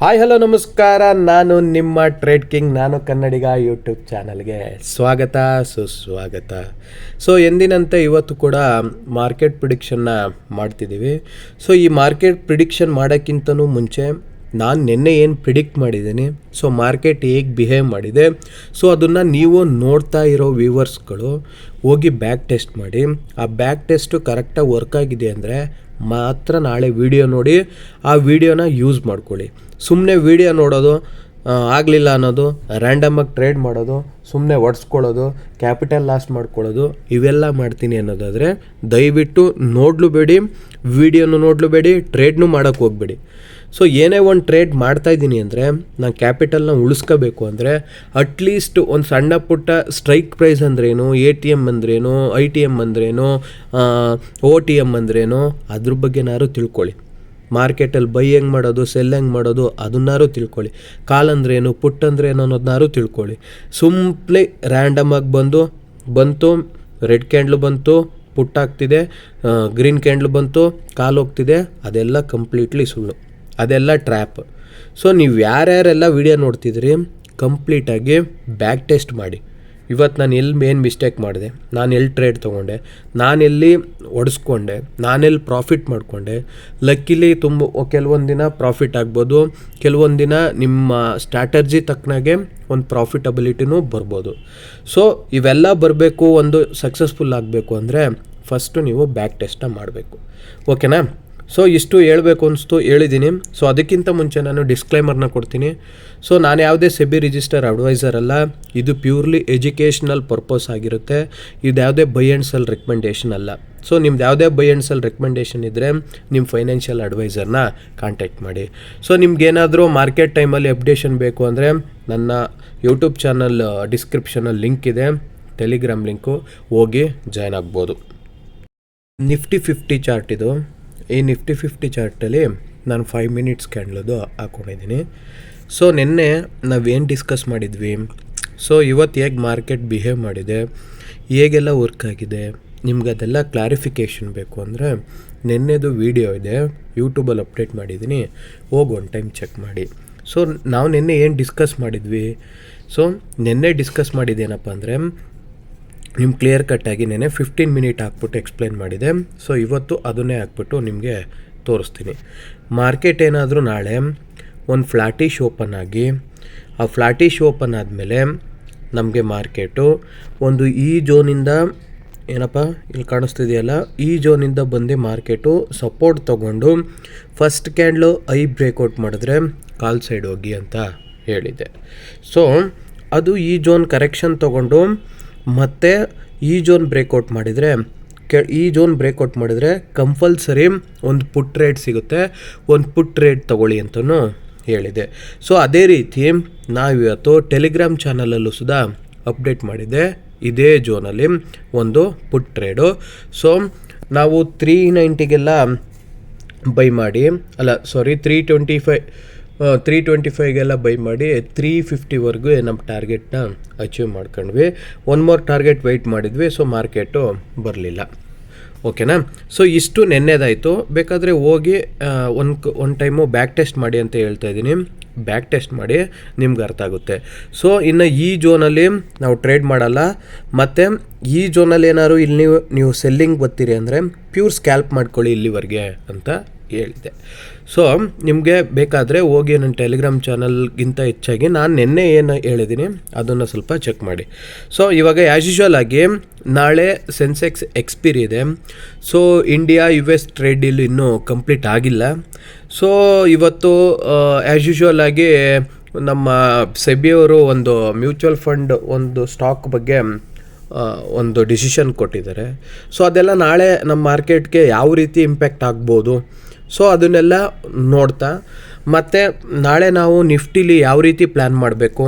Hi hello ನಮಸ್ಕಾರ. ನಾನು ನಿಮ್ಮ ಟ್ರೇಡ್ ಕಿಂಗ್, ನಾನು ಕನ್ನಡಿಗ ಯೂಟ್ಯೂಬ್ ಚಾನಲ್ಗೆ ಸ್ವಾಗತ ಸುಸ್ವಾಗತ. ಸೊ ಎಂದಿನಂತೆ ಇವತ್ತು ಕೂಡ ಮಾರ್ಕೆಟ್ ಪ್ರಿಡಿಕ್ಷನ್ನ ಮಾಡ್ತಿದ್ದೀವಿ. ಸೊ ಈ ಮಾರ್ಕೆಟ್ ಪ್ರಿಡಿಕ್ಷನ್ ಮಾಡೋಕ್ಕಿಂತನೂ ಮುಂಚೆ ನಾನು ನಿನ್ನೆ ಏನು ಪ್ರಿಡಿಕ್ಟ್ ಮಾಡಿದ್ದೀನಿ, ಸೊ ಮಾರ್ಕೆಟ್ ಹೇಗೆ ಬಿಹೇವ್ ಮಾಡಿದೆ, ಸೊ ಅದನ್ನು ನೀವು ನೋಡ್ತಾ ಇರೋ ವ್ಯೂವರ್ಸ್ಗಳು ಹೋಗಿ ಬ್ಯಾಕ್ ಟೆಸ್ಟ್ ಮಾಡಿ. ಆ ಬ್ಯಾಕ್ ಟೆಸ್ಟು ಕರೆಕ್ಟಾಗಿ ವರ್ಕ್ ಆಗಿದೆ ಅಂದರೆ ಮಾತ್ರ ನಾಳೆ ವೀಡಿಯೋ ನೋಡಿ ಆ ವಿಡಿಯೋನ ಯೂಸ್ ಮಾಡ್ಕೊಳ್ಳಿ. ಸುಮ್ಮನೆ ವೀಡಿಯೋ ನೋಡೋದು, ಆಗಲಿಲ್ಲ ಅನ್ನೋದು, ರ್ಯಾಂಡಮಾಗಿ ಟ್ರೇಡ್ ಮಾಡೋದು, ಸುಮ್ಮನೆ ಒಡ್ಸ್ಕೊಳ್ಳೋದು, ಕ್ಯಾಪಿಟಲ್ ಲಾಸ್ ಮಾಡ್ಕೊಳ್ಳೋದು, ಇವೆಲ್ಲ ಮಾಡ್ತೀನಿ ಅನ್ನೋದಾದರೆ ದಯವಿಟ್ಟು ನೋಡಲೂಬೇಡಿ, ವೀಡಿಯೋನು ನೋಡಲೂಬೇಡಿ, ಟ್ರೇಡ್ನು ಮಾಡೋಕ್ಕೆ ಹೋಗಬೇಡಿ. ಸೊ ಏನೇ ಒಂದು ಟ್ರೇಡ್ ಮಾಡ್ತಾಯಿದ್ದೀನಿ ಅಂದರೆ ನಾನು ಕ್ಯಾಪಿಟಲ್ನ ಉಳಿಸ್ಕೋಬೇಕು ಅಂದರೆ ಅಟ್ಲೀಸ್ಟ್ ಒಂದು ಸಣ್ಣ ಪುಟ್ಟ ಸ್ಟ್ರೈಕ್ ಪ್ರೈಸ್ ಅಂದ್ರೇನು, ATM ಅಂದ್ರೇನು, ITM ಅಂದ್ರೇನು, OTM ಅಂದ್ರೇನು, ಅದ್ರ ಬಗ್ಗೆನಾದ್ರು ತಿಳ್ಕೊಳ್ಳಿ. ಮಾರ್ಕೆಟಲ್ಲಿ ಬೈ ಹೆಂಗೆ ಮಾಡೋದು, ಸೆಲ್ ಹೆಂಗೆ ಮಾಡೋದು ಅದನ್ನಾರು ತಿಳ್ಕೊಳ್ಳಿ. ಕಾಲ್ ಅಂದ್ರೇನು, ಪುಟ್ ಅಂದ್ರೇನು ಅನ್ನೋದನ್ನಾರು ತಿಳ್ಕೊಳ್ಳಿ. ಸುಮ್ಮನೆ ರ್ಯಾಂಡಮಾಗಿ ಬಂತು, ರೆಡ್ ಕ್ಯಾಂಡ್ಲು ಬಂತು, ಪುಟ್ ಆಗ್ತಿದೆ, ಗ್ರೀನ್ ಕ್ಯಾಂಡ್ಲು ಬಂತು, ಕಾಲ್ ಹೋಗ್ತಿದೆ, ಅದೆಲ್ಲ ಕಂಪ್ಲೀಟ್ಲಿ ಸುಳ್ಳು, ಅದೆಲ್ಲ ಟ್ರ್ಯಾಪ್. ಸೊ ನೀವು ಯಾರ್ಯಾರೆಲ್ಲ ವಿಡಿಯೋ ನೋಡ್ತಿದ್ರಿ ಕಂಪ್ಲೀಟಾಗಿ ಬ್ಯಾಕ್ ಟೆಸ್ಟ್ ಮಾಡಿ. ಇವತ್ತು ನಾನು ಏನು ಮಿಸ್ಟೇಕ್ ಮಾಡಿದೆ, ನಾನು ಎಲ್ಲಿ ಟ್ರೇಡ್ ತೊಗೊಂಡೆ, ನಾನೆಲ್ಲಿ ಒಡಿಸ್ಕೊಂಡೆ, ನಾನೆಲ್ಲಿ ಪ್ರಾಫಿಟ್ ಮಾಡಿಕೊಂಡೆ. ಲಕ್ಕಿಲಿ ಕೆಲವೊಂದು ದಿನ ಪ್ರಾಫಿಟ್ ಆಗ್ಬೋದು, ಕೆಲವೊಂದು ದಿನ ನಿಮ್ಮ ಸ್ಟ್ರಾಟರ್ಜಿ ತಕ್ಕನಾಗೆ ಒಂದು ಪ್ರಾಫಿಟಬಿಲಿಟಿನೂ ಬರ್ಬೋದು. ಸೊ ಇವೆಲ್ಲ ಬರಬೇಕು, ಒಂದು ಸಕ್ಸಸ್ಫುಲ್ ಆಗಬೇಕು ಅಂದರೆ ಫಸ್ಟು ನೀವು ಬ್ಯಾಕ್ ಟೆಸ್ಟನ್ನ ಮಾಡಬೇಕು. ಓಕೆನಾ? ಸೊ ಇಷ್ಟು ಹೇಳಬೇಕು ಅನಿಸ್ತು, ಹೇಳಿದ್ದೀನಿ. ಸೊ ಅದಕ್ಕಿಂತ ಮುಂಚೆ ನಾನು ಡಿಸ್ಕ್ಲೈಮರ್ನ ಕೊಡ್ತೀನಿ. ಸೊ ನಾನು ಯಾವುದೇ ಸೆಬಿ ರಿಜಿಸ್ಟರ್ ಅಡ್ವೈಸರ್ ಅಲ್ಲ, ಇದು ಪ್ಯೂರ್ಲಿ ಎಜುಕೇಷ್ನಲ್ ಪರ್ಪಸ್ ಆಗಿರುತ್ತೆ. ಇದು ಯಾವುದೇ ಬೈ ಆ್ಯಂಡ್ ಸೆಲ್ ರೆಕಮೆಂಡೇಷನ್ ಅಲ್ಲ. ಸೊ ನಿಮ್ದು ಯಾವುದೇ ಬೈ ಆ್ಯಂಡ್ ಸೆಲ್ ರೆಕಮೆಂಡೇಷನ್ ಇದ್ದರೆ ನಿಮ್ಮ ಫೈನಾನ್ಷಿಯಲ್ ಅಡ್ವೈಸರ್ನ ಕಾಂಟ್ಯಾಕ್ಟ್ ಮಾಡಿ. ಸೊ ನಿಮ್ಗೇನಾದರೂ ಮಾರ್ಕೆಟ್ ಟೈಮಲ್ಲಿ ಅಪ್ಡೇಷನ್ ಬೇಕು ಅಂದರೆ ನನ್ನ ಯೂಟ್ಯೂಬ್ ಚಾನಲ್ ಡಿಸ್ಕ್ರಿಪ್ಷನಲ್ಲಿ ಲಿಂಕ್ ಇದೆ, ಟೆಲಿಗ್ರಾಮ್ ಲಿಂಕು, ಹೋಗಿ ಜಾಯ್ನ್ ಆಗ್ಬೋದು. ನಿಫ್ಟಿ 50 ಚಾರ್ಟ್ ಇದು. ಈ ನಿಫ್ಟಿ 50 ಚಾರ್ಟಲ್ಲಿ ನಾನು 5 ಮಿನಿಟ್ಸ್ ಕ್ಯಾಂಡ್ಲದು ಹಾಕ್ಕೊಂಡಿದ್ದೀನಿ. ಸೊ ನಿನ್ನೆ ನಾವೇನು ಡಿಸ್ಕಸ್ ಮಾಡಿದ್ವಿ, ಸೊ ಇವತ್ತು ಹೇಗೆ ಮಾರ್ಕೆಟ್ ಬಿಹೇವ್ ಮಾಡಿದೆ, ಹೇಗೆಲ್ಲ ವರ್ಕ್ ಆಗಿದೆ, ನಿಮ್ಗೆ ಅದೆಲ್ಲ ಕ್ಲಾರಿಫಿಕೇಷನ್ ಬೇಕು ಅಂದರೆ ನಿನ್ನೆದು ವೀಡಿಯೋ ಇದೆ, ಯೂಟ್ಯೂಬಲ್ಲಿ ಅಪ್ಡೇಟ್ ಮಾಡಿದ್ದೀನಿ, ಹೋಗಿ ಒನ್ ಟೈಮ್ ಚೆಕ್ ಮಾಡಿ. ಸೊ ನಾವು ನಿನ್ನೆ ಏನು ಡಿಸ್ಕಸ್ ಮಾಡಿದ್ವಿ, ಸೊ ನಿನ್ನೆ ಡಿಸ್ಕಸ್ ಮಾಡಿದ್ದೇನಪ್ಪ ಅಂದರೆ ನಿಮ್ಮ ಕ್ಲಿಯರ್ ಕಟ್ಟಾಗಿ ನೆನೆ 15 ಮಿನಿಟ್ ಹಾಕ್ಬಿಟ್ಟು ಎಕ್ಸ್ಪ್ಲೈನ್ ಮಾಡಿದೆ. ಸೊ ಇವತ್ತು ಅದನ್ನೇ ಹಾಕ್ಬಿಟ್ಟು ನಿಮಗೆ ತೋರಿಸ್ತೀನಿ. ಮಾರ್ಕೆಟ್ ಏನಾದರೂ ನಾಳೆ ಒಂದು ಫ್ಲ್ಯಾಟಿಶ್ ಓಪನ್ ಆಗಿ, ಆ ಫ್ಲ್ಯಾಟಿಶ್ ಓಪನ್ ಆದಮೇಲೆ ನಮಗೆ ಮಾರ್ಕೆಟು ಒಂದು ಈ ಝೋನಿಂದ ಏನಪ್ಪ ಇಲ್ಲಿ ಕಾಣಿಸ್ತಿದೆಯಲ್ಲ, ಈ ಝೋನಿಂದ ಬಂದು ಮಾರ್ಕೆಟು ಸಪೋರ್ಟ್ ತೊಗೊಂಡು ಫಸ್ಟ್ ಕ್ಯಾಂಡ್ಲು ಬ್ರೇಕ್ಔಟ್ ಮಾಡಿದ್ರೆ ಕಾಲ್ ಸೈಡ್ ಹೋಗಿ ಅಂತ ಹೇಳಿದೆ. ಸೊ ಅದು ಈ ಝೋನ್ ಕರೆಕ್ಷನ್ ತೊಗೊಂಡು ಮತ್ತು ಈ ಝೋನ್ ಬ್ರೇಕ್ಔಟ್ ಮಾಡಿದರೆ ಕಂಪಲ್ಸರಿ ಒಂದು ಪುಟ್ ರೇಟ್ ಸಿಗುತ್ತೆ, ಒಂದು ಪುಟ್ ರೇಟ್ ತೊಗೊಳ್ಳಿ ಅಂತಲೂ ಹೇಳಿದೆ. ಸೊ ಅದೇ ರೀತಿ ನಾವಿವತ್ತು ಟೆಲಿಗ್ರಾಮ್ ಚಾನಲಲ್ಲೂ ಸುಧಾ ಅಪ್ಡೇಟ್ ಮಾಡಿದ್ದೆ, ಇದೇ ಝೋನಲ್ಲಿ ಒಂದು ಪುಟ್ ಟ್ರೇಡು. ಸೊ ನಾವು 390ಗೆಲ್ಲ ಬೈ ಮಾಡಿ, 325ಗೆಲ್ಲ ಬೈ ಮಾಡಿ 350ವರೆಗೂ ನಮ್ಮ ಟಾರ್ಗೆಟ್ನ ಅಚೀವ್ ಮಾಡ್ಕೊಂಡ್ವಿ. ಒನ್ ಮೋರ್ ಟಾರ್ಗೆಟ್ ವೆಯ್ಟ್ ಮಾಡಿದ್ವಿ, ಸೊ ಮಾರ್ಕೆಟು ಬರಲಿಲ್ಲ. ಓಕೆನಾ? ಸೊ ಇಷ್ಟು ನೆನ್ನೆದಾಯಿತು. ಬೇಕಾದರೆ ಹೋಗಿ ಒಂದು ಟೈಮು ಬ್ಯಾಕ್ ಟೆಸ್ಟ್ ಮಾಡಿ ಅಂತ ಹೇಳ್ತಾ ಇದ್ದೀನಿ. ಬ್ಯಾಕ್ ಟೆಸ್ಟ್ ಮಾಡಿ ನಿಮ್ಗೆ ಅರ್ಥ ಆಗುತ್ತೆ. ಸೊ ಇನ್ನು ಈ ಝೋನಲ್ಲಿ ನಾವು ಟ್ರೇಡ್ ಮಾಡಲ್ಲ, ಮತ್ತು ಈ ಝೋನಲ್ಲಿ ಏನಾದ್ರು ಇಲ್ಲಿ ನೀವು ಸೆಲ್ಲಿಂಗ್ ಬರ್ತೀರಿ ಅಂದರೆ ಪ್ಯೂರ್ ಸ್ಕ್ಯಾಲ್ಪ್ ಮಾಡ್ಕೊಳ್ಳಿ ಇಲ್ಲಿವರೆಗೆ ಅಂತ ಹೇಳಿದೆ. ಸೊ ನಿಮಗೆ ಬೇಕಾದರೆ ಹೋಗಿ ನನ್ನ ಟೆಲಿಗ್ರಾಮ್ ಚಾನಲ್ಗಿಂತ ಹೆಚ್ಚಾಗಿ ನಾನು ನಿನ್ನೆ ಏನು ಹೇಳಿದ್ದೀನಿ ಅದನ್ನು ಸ್ವಲ್ಪ ಚೆಕ್ ಮಾಡಿ. ಸೊ ಇವಾಗ ಆ್ಯಸ್ ಯೂಶ್ವಲ್ ಆಗಿ ನಾಳೆ ಸೆನ್ಸೆಕ್ಸ್ ಎಕ್ಸ್ಪೈರಿ ಇದೆ. So India US trade deal ಇನ್ನೂ ಕಂಪ್ಲೀಟ್ ಆಗಿಲ್ಲ. ಸೊ ಇವತ್ತು ಆ್ಯಸ್ ಯೂಶ್ವಲ್ ಆಗಿ ನಮ್ಮ ಸೆಬಿಯವರು ಒಂದು ಮ್ಯೂಚುವಲ್ ಫಂಡ್ ಒಂದು ಸ್ಟಾಕ್ ಬಗ್ಗೆ ಒಂದು ಡಿಸಿಷನ್ ಕೊಟ್ಟಿದ್ದಾರೆ. ಸೊ ಅದೆಲ್ಲ ನಾಳೆ ನಮ್ಮ ಮಾರ್ಕೆಟ್ಗೆ ಯಾವ ರೀತಿ ಇಂಪ್ಯಾಕ್ಟ್ ಆಗ್ಬೋದು, ಸೊ ಅದನ್ನೆಲ್ಲ ನೋಡ್ತಾ, ಮತ್ತು ನಾಳೆ ನಾವು ನಿಫ್ಟಿಲಿ ಯಾವ ರೀತಿ ಪ್ಲ್ಯಾನ್ ಮಾಡಬೇಕು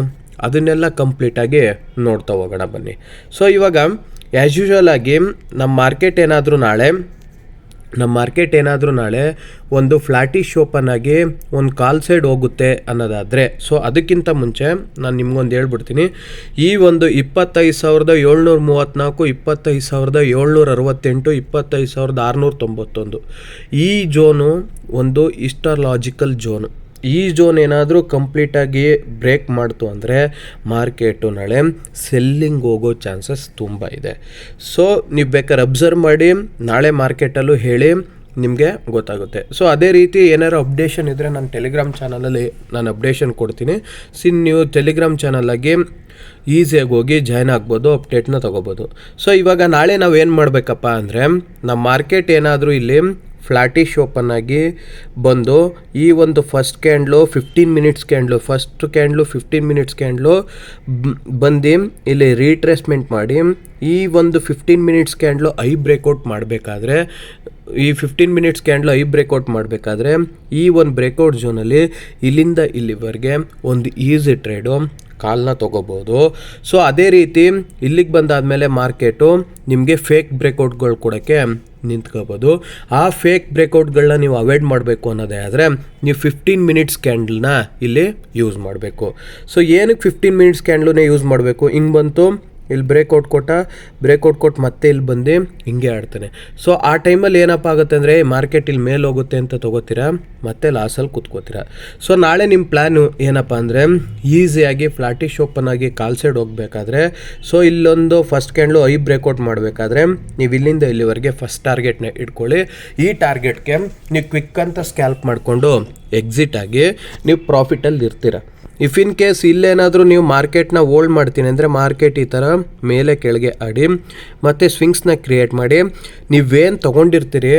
ಅದನ್ನೆಲ್ಲ ಕಂಪ್ಲೀಟಾಗಿ ನೋಡ್ತಾ ಹೋಗೋಣ ಬನ್ನಿ. ಸೊ ಇವಾಗ ಆ್ಯಸ್ ಯೂಶ್ವಲ್ ಆಗಿ ನಮ್ಮ ಮಾರ್ಕೆಟ್ ಏನಾದರೂ ನಾಳೆ ಒಂದು ಫ್ಲ್ಯಾಟಿಶ್ ಓಪನ್ ಆಗಿ ಒಂದು ಕಾಲ್ ಸೈಡ್ ಹೋಗುತ್ತೆ ಅನ್ನೋದಾದರೆ, ಸೊ ಅದಕ್ಕಿಂತ ಮುಂಚೆ ನಾನು ನಿಮ್ಗೊಂದು ಹೇಳ್ಬಿಡ್ತೀನಿ. ಈ ಒಂದು 25,734, 25,768, 25,691 ಈ ಝೋನು ಒಂದು ಹಿಸ್ಟಾಲಾಜಿಕಲ್ ಝೋನು. ಈ ಝೋನ್ ಏನಾದರೂ ಕಂಪ್ಲೀಟಾಗಿ ಬ್ರೇಕ್ ಮಾಡ್ತು ಅಂದರೆ ಮಾರ್ಕೆಟು ನಾಳೆ ಸೆಲ್ಲಿಂಗ್ ಹೋಗೋ ಚಾನ್ಸಸ್ ತುಂಬ ಇದೆ. ಸೊ ನೀವು ಬೇಕಾದ್ರೆ ಅಬ್ಸರ್ವ್ ಮಾಡಿ, ನಾಳೆ ಮಾರ್ಕೆಟಲ್ಲೂ ಹೇಳಿ, ನಿಮಗೆ ಗೊತ್ತಾಗುತ್ತೆ. ಸೊ ಅದೇ ರೀತಿ ಏನಾರು ಅಪ್ಡೇಷನ್ ಇದ್ದರೆ ನಾನು ಟೆಲಿಗ್ರಾಮ್ ಚಾನಲಲ್ಲಿ ನಾನು ಅಪ್ಡೇಷನ್ ಕೊಡ್ತೀನಿ. ನೀವು ಟೆಲಿಗ್ರಾಮ್ ಚಾನಲಾಗಿ ಈಸಿಯಾಗಿ ಹೋಗಿ ಜಾಯ್ನ್ ಆಗ್ಬೋದು, ಅಪ್ಡೇಟ್ನ ತೊಗೋಬೋದು. ಸೊ ಇವಾಗ ನಾಳೆ ನಾವು ಏನು ಮಾಡಬೇಕಪ್ಪ ಅಂದರೆ, ನಮ್ಮ ಮಾರ್ಕೆಟ್ ಏನಾದರೂ ಇಲ್ಲಿ ಫ್ಲಾಟಿಶ್ ಓಪನ್ ಆಗಿ ಬಂದು ಈ ಒಂದು first candle 15 minutes candle, first candle 15 minutes candle ಬಂದು ಇಲ್ಲಿ ರೀಟ್ರೇಸ್ಮೆಂಟ್ ಮಾಡಿ ಈ ಒಂದು 15 ಮಿನಿಟ್ಸ್ ಕ್ಯಾಂಡ್ಲು ಬ್ರೇಕೌಟ್ ಮಾಡಬೇಕಾದ್ರೆ, ಈ 15 ಮಿನಿಟ್ಸ್ ಕ್ಯಾಂಡ್ಲು ಬ್ರೇಕೌಟ್ ಮಾಡಬೇಕಾದ್ರೆ ಈ ಒಂದು ಬ್ರೇಕೌಟ್ ಝೋನಲ್ಲಿ ಇಲ್ಲಿಂದ ಇಲ್ಲಿವರೆಗೆ ಒಂದು ಈಸಿ ಟ್ರೇಡು ಕಾಲ್ನ ತೊಗೋಬೋದು. ಸೊ ಅದೇ ರೀತಿ ಇಲ್ಲಿಗೆ ಬಂದಾದಮೇಲೆ ಮಾರ್ಕೆಟು ನಿಮಗೆ ಫೇಕ್ ಬ್ರೇಕೌಟ್ಗಳು ಕೊಡೋಕ್ಕೆ ನಿಂತ್ಕೋಬೋದು. ಆ ಫೇಕ್ ಬ್ರೇಕೌಟ್ಗಳನ್ನ ನೀವು ಅವಾಯ್ಡ್ ಮಾಡಬೇಕು ಅನ್ನೋದೇ ಆದರೆ ನೀವು 15 ಮಿನಿಟ್ಸ್ ಕ್ಯಾಂಡಲ್ನ ಇಲ್ಲಿ ಯೂಸ್ ಮಾಡಬೇಕು. ಸೊ ಏನಕ್ಕೆ 15 ಮಿನಿಟ್ಸ್ ಕ್ಯಾಂಡ್ಲನ್ನೇ ಯೂಸ್ ಮಾಡಬೇಕು? ಹಿಂಗೆ ಬಂತು, ಇಲ್ಲಿ ಬ್ರೇಕೌಟ್ ಕೊಟ್ಟು ಮತ್ತೆ ಇಲ್ಲಿ ಬಂದು ಹಿಂಗೆ ಆಡ್ತಾನೆ. ಸೊ ಆ ಟೈಮಲ್ಲಿ ಏನಪ್ಪ ಆಗುತ್ತೆ ಅಂದರೆ ಮಾರ್ಕೆಟ್ ಇಲ್ಲಿ ಮೇಲೆ ಹೋಗುತ್ತೆ ಅಂತ ತೊಗೋತೀರಾ, ಮತ್ತೆ ಲಾಸಲ್ಲಿ ಕೂತ್ಕೋತೀರಾ. ಸೊ ನಾಳೆ ನಿಮ್ಮ ಪ್ಲ್ಯಾನು ಏನಪ್ಪ ಅಂದರೆ ಈಸಿಯಾಗಿ ಫ್ಲಾಟಿಶ್ ಓಪನ್ ಆಗಿ ಕಾಲ್ ಸೈಡ್ ಹೋಗಬೇಕಾದ್ರೆ, ಸೊ ಇಲ್ಲೊಂದು ಫಸ್ಟ್ ಕ್ಯಾಂಡ್ಲು ಬ್ರೇಕೌಟ್ ಮಾಡಬೇಕಾದ್ರೆ ನೀವು ಇಲ್ಲಿಂದ ಇಲ್ಲಿವರೆಗೆ ಫಸ್ಟ್ ಟಾರ್ಗೆಟ್ನ ಇಟ್ಕೊಳ್ಳಿ. ಈ ಟಾರ್ಗೆಟ್ಗೆ ನೀವು ಕ್ವಿಕ್ ಅಂತ ಸ್ಕ್ಯಾಲ್ಪ್ ಮಾಡಿಕೊಂಡು ಎಕ್ಸಿಟ್ ಆಗಿ ನೀವು ಪ್ರಾಫಿಟಲ್ಲಿ ಇರ್ತೀರ. ಇಫ್ ಇನ್ ಕೇಸ್ ಇಲ್ಲೇನಾದರೂ ನೀವು ಮಾರ್ಕೆಟ್ನ ಹೋಲ್ಡ್ ಮಾಡ್ತೀನಿ ಅಂದರೆ ಮಾರ್ಕೆಟ್ ಈ ಥರ ಮೇಲೆ ಕೆಳಗೆ ಆಡಿ ಮತ್ತು ಸ್ವಿಂಗ್ಸ್ನ ಕ್ರಿಯೇಟ್ ಮಾಡಿ ನೀವೇನು ತೊಗೊಂಡಿರ್ತೀರಿ,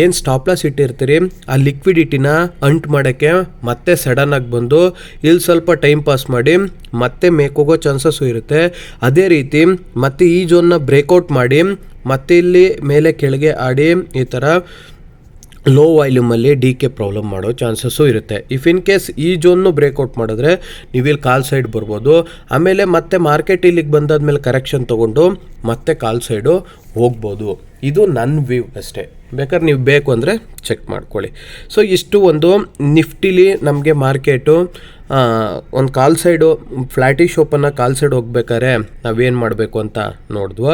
ಏನು ಸ್ಟಾಪ್ ಲಾಸ್ ಇಟ್ಟಿರ್ತೀರಿ, ಆ ಲಿಕ್ವಿಡಿಟಿನ ಅಂಟ್ ಮಾಡೋಕ್ಕೆ ಮತ್ತೆ ಸಡನ್ನಾಗಿ ಬಂದು ಇಲ್ಲಿ ಸ್ವಲ್ಪ ಟೈಮ್ ಪಾಸ್ ಮಾಡಿ ಮತ್ತೆ ಮೇಕೋಗೋ ಚಾನ್ಸಸ್ಸು ಇರುತ್ತೆ. ಅದೇ ರೀತಿ ಮತ್ತೆ ಈ ಝೋನ್ನ ಬ್ರೇಕೌಟ್ ಮಾಡಿ ಮತ್ತೆ ಇಲ್ಲಿ ಮೇಲೆ ಕೆಳಗೆ ಆಡಿ ಈ ಥರ ಲೋ ವಾಲ್ಯೂಮಲ್ಲಿ ಕೆ ಪ್ರಾಬ್ಲಮ್ ಮಾಡೋ ಚಾನ್ಸಸ್ಸು ಇರುತ್ತೆ. ಇಫ್ ಇನ್ ಕೇಸ್ ಈ ಝೋನ್ನು ಬ್ರೇಕೌಟ್ ಮಾಡಿದ್ರೆ ನೀವು ಇಲ್ಲಿ ಕಾಲ್ ಸೈಡ್ ಬರ್ಬೋದು. ಆಮೇಲೆ ಮತ್ತೆ ಮಾರ್ಕೆಟ್ ಇಲ್ಲಿಗೆ ಬಂದಾದ್ಮೇಲೆ ಕರೆಕ್ಷನ್ ತೊಗೊಂಡು ಮತ್ತೆ ಕಾಲ್ ಸೈಡು ಹೋಗ್ಬೋದು. ಇದು ನನ್ನ ವ್ಯೂ ಅಷ್ಟೇ, ಬೇಕಾದ್ರೆ ನೀವು ಬೇಕು ಅಂದರೆ ಚೆಕ್ ಮಾಡ್ಕೊಳ್ಳಿ. ಸೊ ಇಷ್ಟು ಒಂದು ನಿಫ್ಟಿಲಿ ನಮಗೆ ಮಾರ್ಕೆಟು ಒಂದು ಕಾಲ್ ಸೈಡು ಫ್ಲಾಟಿಶ್ ಓಪನ್ನ ಕಾಲ್ ಸೈಡ್ ಹೋಗ್ಬೇಕಾದ್ರೆ ನಾವೇನು ಮಾಡಬೇಕು ಅಂತ ನೋಡಿದ್ವು.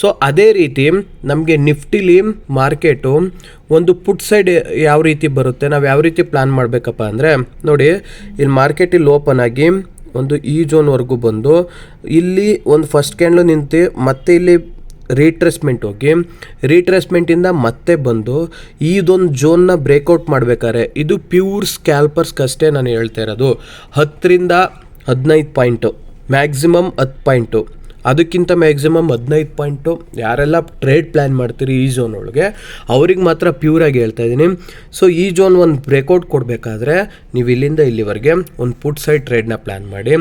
ಸೊ ಅದೇ ರೀತಿ ನಮಗೆ ನಿಫ್ಟಿಲಿ ಮಾರ್ಕೆಟು ಒಂದು ಪುಟ್ ಸೈಡ್ ಯಾವ ರೀತಿ ಬರುತ್ತೆ, ನಾವು ಯಾವ ರೀತಿ ಪ್ಲ್ಯಾನ್ ಮಾಡಬೇಕಪ್ಪ ಅಂದರೆ, ನೋಡಿ ಇಲ್ಲಿ ಮಾರ್ಕೆಟ್ ಇಲ್ಲಿ ಓಪನ್ ಆಗಿ ಒಂದು ಈ ಝೋನ್ವರೆಗೂ ಬಂದು ಇಲ್ಲಿ ಒಂದು ಫಸ್ಟ್ ಕ್ಯಾಂಡ್ಲು ನಿಂತು ಮತ್ತೆ ಇಲ್ಲಿ ರೀಟ್ರೇಸ್ಮೆಂಟ್ ಹೋಗಿ ರೀಟ್ರೇಸ್ಮೆಂಟಿಂದ ಮತ್ತೆ ಬಂದು ಇದೊಂದು ಝೋನ್ನ ಬ್ರೇಕೌಟ್ ಮಾಡಬೇಕಾದ್ರೆ ಇದು ಪ್ಯೂರ್ ಸ್ಕ್ಯಾಲ್ಪರ್ಸ್ಗಷ್ಟೇ ನಾನು ಹೇಳ್ತಾ ಇರೋದು. 10ರಿಂದ 15 ಪಾಯಿಂಟು, ಮ್ಯಾಕ್ಸಿಮಮ್ 10 ಪಾಯಿಂಟು, ಅದಕ್ಕಿಂತ ಮ್ಯಾಕ್ಸಿಮಮ್ 15 ಪಾಯಿಂಟು. ಯಾರೆಲ್ಲ ಟ್ರೇಡ್ ಪ್ಲ್ಯಾನ್ ಮಾಡ್ತೀರಿ ಈ ಝೋನ್ ಒಳಗೆ ಅವ್ರಿಗೆ ಮಾತ್ರ ಪ್ಯೂರಾಗಿ ಹೇಳ್ತಾ ಇದ್ದೀನಿ. ಸೊ ಈ ಝೋನ್ ಒಂದು ಬ್ರೇಕೌಟ್ ಕೊಡಬೇಕಾದ್ರೆ ನೀವು ಇಲ್ಲಿಂದ ಇಲ್ಲಿವರೆಗೆ ಒಂದು ಪುಟ್ ಸೈಡ್ ಟ್ರೇಡ್ನ ಪ್ಲ್ಯಾನ್ ಮಾಡಿ,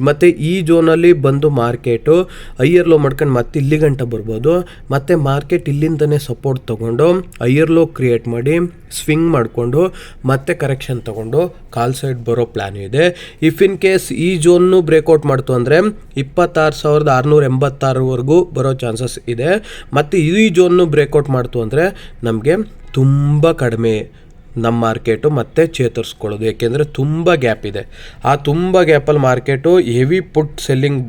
ಮತ್ತು ಈ ಝೋನಲ್ಲಿ ಬಂದು ಮಾರ್ಕೆಟು ಹೈಯರ್ ಲೋ ಮಾಡ್ಕೊಂಡು ಮತ್ತೆ ಇಲ್ಲಿ ಗಂಟ ಬರ್ಬೋದು. ಮತ್ತು ಮಾರ್ಕೆಟ್ ಇಲ್ಲಿಂದನೇ ಸಪೋರ್ಟ್ ತೊಗೊಂಡು ಹೈಯರ್ ಲೋ ಕ್ರಿಯೇಟ್ ಮಾಡಿ ಸ್ವಿಂಗ್ ಮಾಡಿಕೊಂಡು ಮತ್ತೆ ಕರೆಕ್ಷನ್ ತೊಗೊಂಡು ಕಾಲ್ ಸೈಡ್ ಬರೋ ಪ್ಲ್ಯಾನ್ ಇದೆ. ಇಫ್ ಇನ್ ಕೇಸ್ ಈ ಝೋನ್ನು ಬ್ರೇಕೌಟ್ ಮಾಡ್ತು ಅಂದರೆ 26,686ವರೆಗೂ ಬರೋ ಚಾನ್ಸಸ್ ಇದೆ. ಮತ್ತು ಈ ಝೋನ್ನು ಬ್ರೇಕೌಟ್ ಮಾಡ್ತು ಅಂದರೆ ನಮಗೆ ತುಂಬ ಕಡಿಮೆ ನಮ್ಮ ಮಾರ್ಕೆಟು ಮತ್ತೆ ಚೇತರಿಸ್ಕೊಳ್ಳೋದು, ಏಕೆಂದರೆ ತುಂಬ ಗ್ಯಾಪ್ ಇದೆ. ಆ ತುಂಬ ಗ್ಯಾಪಲ್ಲಿ ಮಾರ್ಕೆಟು ಹೆವಿ ಪುಟ್ ಸೆಲ್ಲಿಂಗ್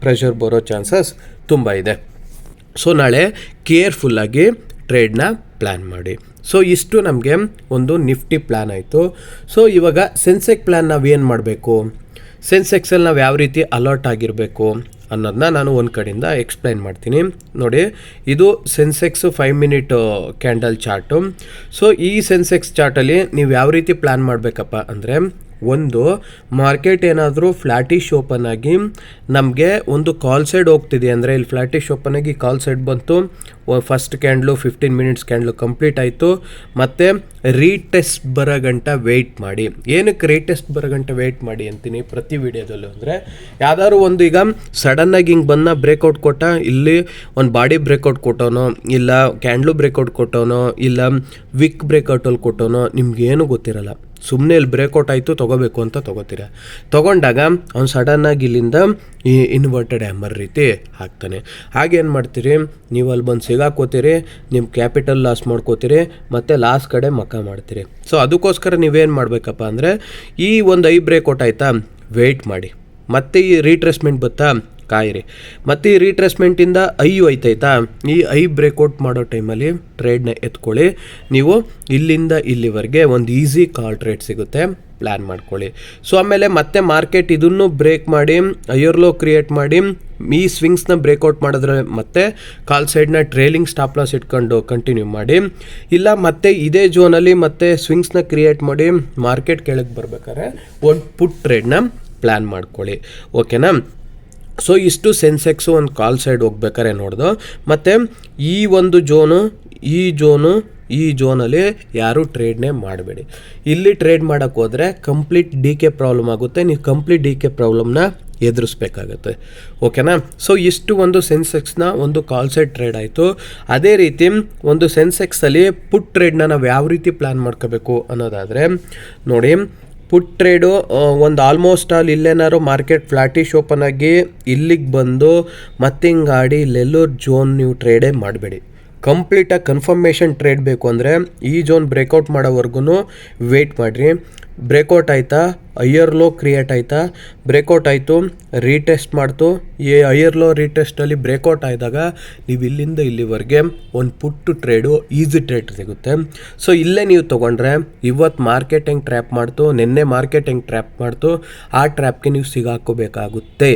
ಪ್ರೆಷರ್ ಬರೋ ಚಾನ್ಸಸ್ ತುಂಬ ಇದೆ. ಸೊ ನಾಳೆ ಕೇರ್ಫುಲ್ಲಾಗಿ ಟ್ರೇಡ್ನ ಪ್ಲ್ಯಾನ್ ಮಾಡಿ. ಸೊ ಇಷ್ಟು ನಮಗೆ ಒಂದು ನಿಫ್ಟಿ ಪ್ಲ್ಯಾನ್ ಆಯಿತು. ಸೊ ಇವಾಗ ಸೆನ್ಸೆಕ್ಸ್ ಪ್ಲ್ಯಾನ್ ನಾವೇನು ಮಾಡಬೇಕು, ಸೆನ್ಸೆಕ್ಸಲ್ಲಿ ನಾವು ಯಾವ ರೀತಿ ಅಲರ್ಟ್ ಆಗಿರಬೇಕು ಅನ್ನೋದನ್ನ ನಾನು ಒಂದು ಕಡೆಯಿಂದ ಎಕ್ಸ್ಪ್ಲೈನ್ ಮಾಡ್ತೀನಿ. ನೋಡಿ, ಇದು Sensex 5 minute candle chart. So ಈ ಸೆನ್ಸೆಕ್ಸ್ ಚಾರ್ಟಲ್ಲಿ ನೀವು ಯಾವ ರೀತಿ ಪ್ಲ್ಯಾನ್ ಮಾಡಬೇಕಪ್ಪ ಅಂದರೆ, ಒಂದು ಮಾರ್ಕೆಟ್ ಏನಾದರೂ ಫ್ಲಾಟಿಶ್ ಓಪನ್ ಆಗಿ ನಮಗೆ ಒಂದು ಕಾಲ್ ಸೈಡ್ ಹೋಗ್ತಿದೆ ಅಂದರೆ, ಇಲ್ಲಿ ಫ್ಲಾಟಿಶ್ ಓಪನ್ ಆಗಿ ಕಾಲ್ ಸೈಡ್ ಬಂತು, first candle 15 minutes candle complete ಆಯಿತು, ಮತ್ತು ರೀಟೆಸ್ಟ್ ಬರೋ ಗಂಟ ವೆಯ್ಟ್ ಮಾಡಿ. ಏನಕ್ಕೆ ರೀಟೆಸ್ಟ್ ಬರೋ ಗಂಟ ವೆಯ್ಟ್ ಮಾಡಿ ಅಂತೀನಿ ಪ್ರತಿ ವಿಡಿಯೋದಲ್ಲೂ ಅಂದರೆ, ಯಾವ್ದಾದ್ರು ಒಂದು ಈಗ ಸಡನ್ನಾಗಿ ಹಿಂಗೆ ಬಂದ ಬ್ರೇಕೌಟ್ ಕೊಟ್ಟ, ಇಲ್ಲಿ ಒಂದು ಬಾಡಿ ಬ್ರೇಕೌಟ್ ಕೊಟ್ಟೋನೋ, ಇಲ್ಲ ಕ್ಯಾಂಡ್ಲು ಬ್ರೇಕೌಟ್ ಕೊಟ್ಟೋನೋ, ಇಲ್ಲ ವಿಕ್ ಬ್ರೇಕೌಟಲ್ಲಿ ಕೊಟ್ಟೋನೋ ನಿಮ್ಗೇನು ಗೊತ್ತಿರಲ್ಲ. ಸುಮ್ಮನೆ ಇಲ್ಲಿ ಬ್ರೇಕೌಟ್ ಆಯಿತು ತೊಗೋಬೇಕು ಅಂತ ತೊಗೋತೀರ. ತೊಗೊಂಡಾಗ ಅವ್ನು ಸಡನ್ನಾಗಿ ಇಲ್ಲಿಂದ ಈ ಇನ್ವರ್ಟೆಡ್ ಹ್ಯಾಮರ್ ರೀತಿ ಹಾಕ್ತಾನೆ. ಹಾಗೇನು ಮಾಡ್ತೀರಿ, ನೀವು ಅಲ್ಲಿ ಬಂದು ಸಿಗಾಕೋತೀರಿ, ನಿಮ್ಮ ಕ್ಯಾಪಿಟಲ್ ಲಾಸ್ ಮಾಡ್ಕೋತೀರಿ, ಮತ್ತು ಲಾಸ್ ಕಡೆ ಮಕ್ಕ ಮಾಡ್ತೀರಿ. ಸೊ ಅದಕ್ಕೋಸ್ಕರ ನೀವೇನು ಮಾಡಬೇಕಪ್ಪ ಅಂದರೆ, ಈ ಒಂದು ಬ್ರೇಕೌಟ್ ಆಯಿತಾ ವೆಯ್ಟ್ ಮಾಡಿ, ಮತ್ತೆ ಈ ರೀಟ್ರೇಸ್ಮೆಂಟ್ ಬತ್ತಾ ಕಾಯಿರಿ. ಮತ್ತು ಈ ರೀಟ್ರೇಸ್ಮೆಂಟಿಂದ ಐ ಹೋಯ್ತೈತಾ, ಈ ಐ ಬ್ರೇಕ್ಔಟ್ ಮಾಡೋ ಟೈಮಲ್ಲಿ ಟ್ರೇಡ್ನ ಎತ್ಕೊಳ್ಳಿ. ನೀವು ಇಲ್ಲಿಂದ ಇಲ್ಲಿವರೆಗೆ ಒಂದು ಈಸಿ ಕಾಲ್ ಟ್ರೇಡ್ ಸಿಗುತ್ತೆ, ಪ್ಲ್ಯಾನ್ ಮಾಡ್ಕೊಳ್ಳಿ. ಸೊ ಆಮೇಲೆ ಮತ್ತೆ ಮಾರ್ಕೆಟ್ ಇದನ್ನು ಬ್ರೇಕ್ ಮಾಡಿ ಹೈಯರ್ ಲೋ ಕ್ರಿಯೇಟ್ ಮಾಡಿ ಈ ಸ್ವಿಂಗ್ಸ್ನ ಬ್ರೇಕ್ಔಟ್ ಮಾಡಿದ್ರೆ ಮತ್ತೆ ಕಾಲ್ ಸೈಡ್ನ ಟ್ರೇಲಿಂಗ್ ಸ್ಟಾಪ್ ಲಾಸ್ ಇಟ್ಕೊಂಡು ಕಂಟಿನ್ಯೂ ಮಾಡಿ. ಇಲ್ಲ ಮತ್ತೆ ಇದೇ ಝೋನಲ್ಲಿ ಮತ್ತೆ ಸ್ವಿಂಗ್ಸ್ನ ಕ್ರಿಯೇಟ್ ಮಾಡಿ ಮಾರ್ಕೆಟ್ ಕೆಳಗೆ ಬರ್ಬೇಕಾದ್ರೆ ಒಂದು ಪುಟ್ ಟ್ರೇಡ್ನ ಪ್ಲ್ಯಾನ್ ಮಾಡ್ಕೊಳ್ಳಿ. ಓಕೆನಾ? ಸೊ ಇಷ್ಟು ಸೆನ್ಸೆಕ್ಸು ಒಂದು ಕಾಲ್ ಸೈಡ್ ಹೋಗ್ಬೇಕಾರೆ ನೋಡ್ದು. ಮತ್ತು ಈ ಒಂದು ಈ ಝೋನಲ್ಲಿ ಯಾರೂ ಟ್ರೇಡ್ನೇ ಮಾಡಬೇಡಿ. ಇಲ್ಲಿ ಟ್ರೇಡ್ ಮಾಡೋಕ್ಕೆ ಹೋದರೆ ಕಂಪ್ಲೀಟ್ ಡಿ ಕೆ ಪ್ರಾಬ್ಲಮ್ ಆಗುತ್ತೆ, ನೀವು ಕಂಪ್ಲೀಟ್ ಡಿ ಕೆ ಪ್ರಾಬ್ಲಮ್ನ ಎದುರಿಸ್ಬೇಕಾಗತ್ತೆ. ಓಕೆನಾ? ಸೊ ಇಷ್ಟು ಒಂದು ಸೆನ್ಸೆಕ್ಸ್ನ ಒಂದು ಕಾಲ್ ಸೈಡ್ ಟ್ರೇಡ್ ಆಯಿತು. ಅದೇ ರೀತಿ ಒಂದು ಸೆನ್ಸೆಕ್ಸಲ್ಲಿ ಪುಟ್ ಟ್ರೇಡ್ನ ನಾವು ಯಾವ ರೀತಿ ಪ್ಲ್ಯಾನ್ ಮಾಡ್ಕೋಬೇಕು ಅನ್ನೋದಾದರೆ ನೋಡಿ, ಪುಟ್ ಟ್ರೇಡು ಒಂದು ಆಲ್ಮೋಸ್ಟ್ ಆಲ್ ಇಲ್ಲೇನಾದ್ರು ಮಾರ್ಕೆಟ್ ಫ್ಲಾಟಿಶ್ ಓಪನ್ ಆಗಿ ಇಲ್ಲಿಗೆ ಬಂದು ಮತ್ತೆ ಹಿಂಗಾಡಿ ಇಲ್ಲೆಲ್ಲೂ ಝೋನ್ ನೀವು ಟ್ರೇಡೇ ಮಾಡಬೇಡಿ. ಕಂಪ್ಲೀಟಾಗಿ ಕನ್ಫರ್ಮೇಷನ್ ಟ್ರೇಡ್ ಬೇಕು ಅಂದರೆ ಈ ಝೋನ್ ಬ್ರೇಕ್ಔಟ್ ಮಾಡೋವರೆಗೂ ವೆಯ್ಟ್ ಮಾಡಿರಿ. ಬ್ರೇಕ್ಔಟ್ ಆಯಿತಾ, ಹೈಯರ್ ಲೋ ಕ್ರಿಯೇಟ್ ಆಯಿತಾ, ಬ್ರೇಕ್ಔಟ್ ಆಯಿತು, ರೀಟೆಸ್ಟ್ ಮಾಡ್ತು, ಈ ಹೈಯರ್ ಲೋ ರೀಟೆಸ್ಟಲ್ಲಿ ಬ್ರೇಕ್ಔಟ್ ಆದಾಗ ನೀವು ಇಲ್ಲಿಂದ ಇಲ್ಲಿವರೆಗೆ ಒಂದು ಪುಟ್ಟು ಟ್ರೇಡು ಈಸಿ ಟ್ರೇಡ್ ಸಿಗುತ್ತೆ. ಸೊ ಇಲ್ಲೇ ನೀವು ತೊಗೊಂಡ್ರೆ ಇವತ್ತು ಮಾರ್ಕೆಟ್ ಹೆಂಗೆ ಟ್ರ್ಯಾಪ್ ಮಾಡ್ತು, ನಿನ್ನೆ ಮಾರ್ಕೆಟ್ ಹೆಂಗೆ ಟ್ರ್ಯಾಪ್ ಮಾಡ್ತು, ಆ ಟ್ರ್ಯಾಪ್ಗೆ ನೀವು ಸಿಗಾಕೋಬೇಕಾಗುತ್ತೆ.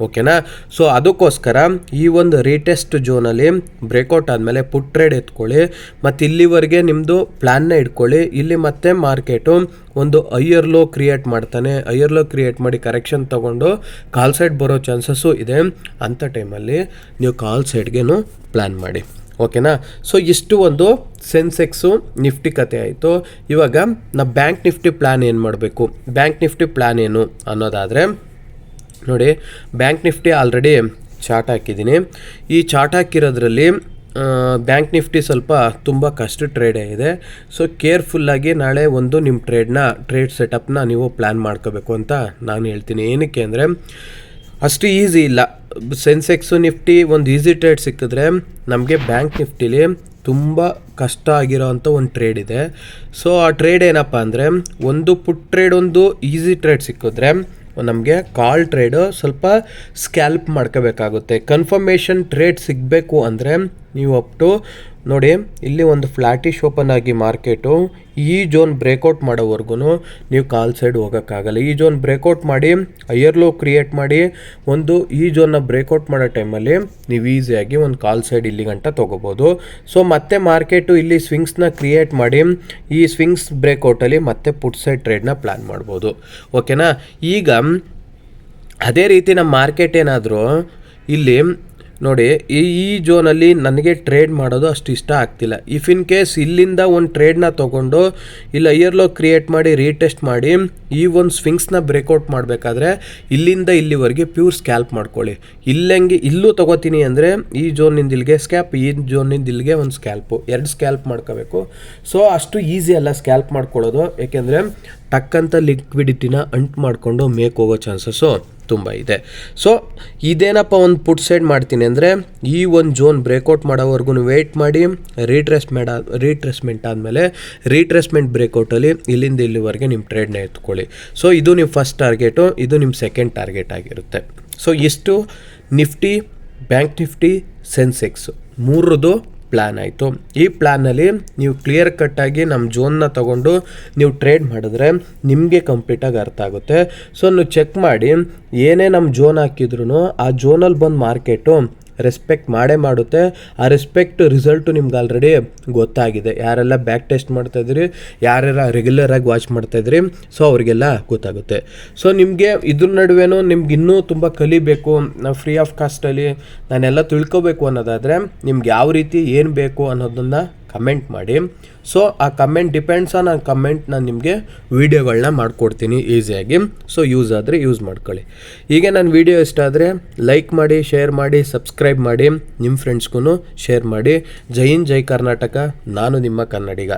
ಓಕೆನಾ? ಸೊ ಅದಕ್ಕೋಸ್ಕರ ಈ ಒಂದು ರೀಟೆಸ್ಟ್ ಝೋನಲ್ಲಿ ಬ್ರೇಕ್ಔಟ್ ಆದಮೇಲೆ ಪುಟ್ ಟ್ರೇಡ್ ಎತ್ಕೊಳ್ಳಿ. ಮತ್ತು ಇಲ್ಲಿವರೆಗೆ ನಿಮ್ಮದು ಪ್ಲ್ಯಾನ್ನ ಇಟ್ಕೊಳ್ಳಿ. ಇಲ್ಲಿ ಮತ್ತೆ ಮಾರ್ಕೆಟು ಒಂದು ಹೈಯರ್ ಲೋ ಕ್ರಿಯೇಟ್ ಮಾಡ್ತಾನೆ, ಹೈಯರ್ ಲೋ ಕ್ರಿಯೇಟ್ ಮಾಡಿ ಕರೆಕ್ಷನ್ ತೊಗೊಂಡು ಕಾಲ್ ಸೈಡ್ ಬರೋ ಚಾನ್ಸಸ್ಸು ಇದೆ. ಅಂಥ ಟೈಮಲ್ಲಿ ನೀವು ಕಾಲ್ ಸೈಡ್ಗೇನು ಪ್ಲ್ಯಾನ್ ಮಾಡಿ. ಓಕೆನಾ? ಸೊ ಇಷ್ಟು ಒಂದು ಸೆನ್ಸೆಕ್ಸು ನಿಫ್ಟಿ ಕತೆ ಆಯಿತು. ಇವಾಗ ನಾವು ಬ್ಯಾಂಕ್ ನಿಫ್ಟಿ ಪ್ಲ್ಯಾನ್ ಏನು ಮಾಡಬೇಕು, ಬ್ಯಾಂಕ್ ನಿಫ್ಟಿ ಪ್ಲ್ಯಾನ್ ಏನು ಅನ್ನೋದಾದರೆ ನೋಡಿ, ಬ್ಯಾಂಕ್ ನಿಫ್ಟಿ ಆಲ್ರೆಡಿ ಚಾರ್ಟ್ ಹಾಕಿದ್ದೀನಿ. ಈ ಚಾರ್ಟ್ ಹಾಕಿರೋದ್ರಲ್ಲಿ ಬ್ಯಾಂಕ್ ನಿಫ್ಟಿ ಸ್ವಲ್ಪ ತುಂಬ ಕಷ್ಟ ಟ್ರೇಡೇ ಇದೆ. ಸೊ ಕೇರ್ಫುಲ್ಲಾಗಿ ನಾಳೆ ಒಂದು ನಿಮ್ಮ ಟ್ರೇಡ್ ಸೆಟಪ್ನ ನೀವು ಪ್ಲ್ಯಾನ್ ಮಾಡ್ಕೋಬೇಕು ಅಂತ ನಾನು ಹೇಳ್ತೀನಿ. ಏನಕ್ಕೆ ಅಂದರೆ ಅಷ್ಟು ಈಸಿ ಇಲ್ಲ. ಸೆನ್ಸೆಕ್ಸು ನಿಫ್ಟಿ ಒಂದು ಈಸಿ ಟ್ರೇಡ್ ಸಿಕ್ಕಿದ್ರೆ ನಮಗೆ ಬ್ಯಾಂಕ್ ನಿಫ್ಟಿಲಿ ತುಂಬ ಕಷ್ಟ ಆಗಿರೋ ಅಂಥ ಒಂದು ಟ್ರೇಡ್ ಇದೆ. ಸೊ ಆ ಟ್ರೇಡ್ ಏನಪ್ಪ ಅಂದರೆ, ಒಂದು ಪುಟ್ ಟ್ರೇಡ್ ಒಂದು ಈಸಿ ಟ್ರೇಡ್ ಸಿಕ್ಕಿದ್ರೆ ನಮಗೆ ಕಾಲ್ ಟ್ರೇಡು ಸ್ವಲ್ಪ ಸ್ಕ್ಯಾಲ್ಪ್ ಮಾಡ್ಕೋಬೇಕಾಗುತ್ತೆ. ಕನ್ಫರ್ಮೇಷನ್ ಟ್ರೇಡ್ ಸಿಗಬೇಕು ಅಂದರೆ ನೀವು ಅಪ್ಟು ನೋಡಿ, ಇಲ್ಲಿ ಒಂದು ಫ್ಲಾಟಿಶ್ ಓಪನ್ ಆಗಿ ಮಾರ್ಕೆಟು ಈ ಝೋನ್ ಬ್ರೇಕ್ಔಟ್ ಮಾಡೋವರೆಗೂ ನೀವು ಕಾಲ್ ಸೈಡ್ ಹೋಗೋಕ್ಕಾಗಲ್ಲ. ಈ ಝೋನ್ ಬ್ರೇಕ್ಔಟ್ ಮಾಡಿ ಹೈಯರ್ ಲೋ ಕ್ರಿಯೇಟ್ ಮಾಡಿ ಒಂದು ಈ ಝೋನ್ನ ಬ್ರೇಕ್ಔಟ್ ಮಾಡೋ ಟೈಮಲ್ಲಿ ನೀವು ಈಸಿಯಾಗಿ ಒಂದು ಕಾಲ್ ಸೈಡ್ ಇಲ್ಲಿ ಗಂಟ ತೊಗೋಬೋದು. ಸೊ ಮತ್ತೆ ಮಾರ್ಕೆಟು ಇಲ್ಲಿ ಸ್ವಿಂಗ್ಸ್ನ ಕ್ರಿಯೇಟ್ ಮಾಡಿ ಈ ಸ್ವಿಂಗ್ಸ್ ಬ್ರೇಕ್ಔಟಲ್ಲಿ ಮತ್ತೆ ಪುಟ್ ಸೈಡ್ ಟ್ರೇಡ್ನ ಪ್ಲ್ಯಾನ್ ಮಾಡ್ಬೋದು. ಓಕೆನಾ? ಈಗ ಅದೇ ರೀತಿ ನಮ್ಮ ಮಾರ್ಕೆಟ್ ಏನಾದರೂ ಇಲ್ಲಿ ನೋಡಿ, ಈ ಝೋನಲ್ಲಿ ನನಗೆ ಟ್ರೇಡ್ ಮಾಡೋದು ಅಷ್ಟು ಇಷ್ಟ ಆಗ್ತಿಲ್ಲ. ಇಫ್ ಇನ್ ಕೇಸ್ ಇಲ್ಲಿಂದ ಒಂದು ಟ್ರೇಡ್ನ ತೊಗೊಂಡು ಇಲ್ಲಿ ಹೈಯರ್ ಲೋ ಕ್ರಿಯೇಟ್ ಮಾಡಿ ರೀಟೆಸ್ಟ್ ಮಾಡಿ ಈ ಒಂದು ಸ್ವಿಂಗ್ಸ್ನ ಬ್ರೇಕ್ಔಟ್ ಮಾಡಬೇಕಾದ್ರೆ ಇಲ್ಲಿಂದ ಇಲ್ಲಿವರೆಗೆ ಪ್ಯೂರ್ ಸ್ಕ್ಯಾಲ್ಪ್ ಮಾಡ್ಕೊಳ್ಳಿ. ಇಲ್ಲೂ ತೊಗೋತೀನಿ ಅಂದರೆ ಈ ಝೋನಿಂದ ಇಲ್ಲಿಗೆ ಸ್ಕ್ಯಾಪ್, ಈ ಝೋನಿಂದ ಇಲ್ಲಿಗೆ ಒಂದು ಸ್ಕ್ಯಾಲ್ಪು, 2 ಸ್ಕ್ಯಾಲ್ಪ್ ಮಾಡ್ಕೋಬೇಕು. ಸೊ ಅಷ್ಟು ಈಸಿ ಅಲ್ಲ ಸ್ಕ್ಯಾಲ್ಪ್ ಮಾಡ್ಕೊಳ್ಳೋದು, ಏಕೆಂದರೆ ಟಕ್ಕಂತ ಲಿಕ್ವಿಡಿಟಿನ ಅಂಟು ಮಾಡಿಕೊಂಡು ಮೇಕ್ ಹೋಗೋ ಚಾನ್ಸಸ್ಸು ತುಂಬ ಇದೆ. ಸೊ ಇದೇನಪ್ಪ ಒಂದು ಪುಟ್ ಸೈಡ್ ಮಾಡ್ತೀನಿ ಅಂದರೆ ಈ ಒಂದು ಝೋನ್ ಬ್ರೇಕ್ಔಟ್ ಮಾಡೋವರೆಗೂ ವೆಯ್ಟ್ ಮಾಡಿ ರೀಟ್ರೇಸ್ಮೆಂಟ್ ಆದಮೇಲೆ ರೀಟ್ರೇಸ್ಮೆಂಟ್ ಬ್ರೇಕ್ಔಟಲ್ಲಿ ಇಲ್ಲಿಂದ ಇಲ್ಲಿವರೆಗೆ ನಿಮ್ಮ ಟ್ರೇಡ್ನ ಎತ್ಕೊಳ್ಳಿ. ಸೊ ಇದು ನಿಮ್ಮ ಫಸ್ಟ್ ಟಾರ್ಗೆಟು, ಇದು ನಿಮ್ಮ ಸೆಕೆಂಡ್ ಟಾರ್ಗೆಟ್ ಆಗಿರುತ್ತೆ. ಸೊ ಇಷ್ಟು ನಿಫ್ಟಿ, ಬ್ಯಾಂಕ್ ನಿಫ್ಟಿ, ಸೆನ್ಸೆಕ್ಸು ಮೂರದು ಪ್ಲ್ಯಾನ್ ಆಯಿತು. ಈ ಪ್ಲ್ಯಾನಲ್ಲಿ ನೀವು ಕ್ಲಿಯರ್ ಕಟ್ಟಾಗಿ ನಮ್ಮ ಝೋನ್ನ ತೊಗೊಂಡು ನೀವು ಟ್ರೇಡ್ ಮಾಡಿದ್ರೆ ನಿಮಗೆ ಕಂಪ್ಲೀಟಾಗಿ ಅರ್ಥ ಆಗುತ್ತೆ. ಸೊ ನೀವು ಚೆಕ್ ಮಾಡಿ, ಏನೇ ನಮ್ಮ ಝೋನ್ ಹಾಕಿದ್ರು ಆ ಝೋನಲ್ಲಿ ಬಂದು ಮಾರ್ಕೆಟು ರೆಸ್ಪೆಕ್ಟ್ ಮಾಡೇ ಮಾಡುತ್ತೆ. ಆ ರೆಸ್ಪೆಕ್ಟ್ ರಿಸಲ್ಟು ನಿಮ್ಗೆ ಆಲ್ರೆಡಿ ಗೊತ್ತಾಗಿದೆ. ಯಾರೆಲ್ಲ ಬ್ಯಾಕ್ ಟೆಸ್ಟ್ ಮಾಡ್ತಾಯಿದ್ರಿ, ಯಾರೆಲ್ಲ ರೆಗ್ಯುಲರಾಗಿ ವಾಚ್ ಮಾಡ್ತಾಯಿದ್ರಿ, ಸೊ ಅವರಿಗೆಲ್ಲ ಗೊತ್ತಾಗುತ್ತೆ. ಸೊ ನಿಮಗೆ ಇದ್ರ ನಡುವೆನೂ ನಿಮ್ಗೆ ಇನ್ನೂ ತುಂಬ ಕಲಿಬೇಕು, ನಾವು ಫ್ರೀ ಆಫ್ ಕಾಸ್ಟಲ್ಲಿ ನಾನೆಲ್ಲ ತಿಳ್ಕೊಬೇಕು ಅನ್ನೋದಾದರೆ ನಿಮ್ಗೆ ಯಾವ ರೀತಿ ಏನು ಬೇಕು ಅನ್ನೋದನ್ನು ಕಮೆಂಟ್ ಮಾಡಿ. ಸೊ ಆ ಕಮೆಂಟ್ ಡಿಪೆಂಡ್ಸ್ ಆನ್ ಆ ಕಮೆಂಟ್ ನಾನು ನಿಮಗೆ ವೀಡಿಯೋಗಳನ್ನ ಮಾಡಿಕೊಡ್ತೀನಿ ಈಸಿಯಾಗಿ. ಸೊ ಯೂಸ್ ಆದರೆ ಯೂಸ್ ಮಾಡ್ಕೊಳ್ಳಿ. ಹೀಗೆ ನನ್ನ ವೀಡಿಯೋ ಇಷ್ಟ ಆದರೆ ಲೈಕ್ ಮಾಡಿ, ಶೇರ್ ಮಾಡಿ, ಸಬ್ಸ್ಕ್ರೈಬ್ ಮಾಡಿ, ನಿಮ್ಮ ಫ್ರೆಂಡ್ಸ್ಗೂ ಶೇರ್ ಮಾಡಿ. ಜೈ ಹಿಂದ್, ಜೈ ಕರ್ನಾಟಕ. ನಾನು ನಿಮ್ಮ ಕನ್ನಡಿಗ.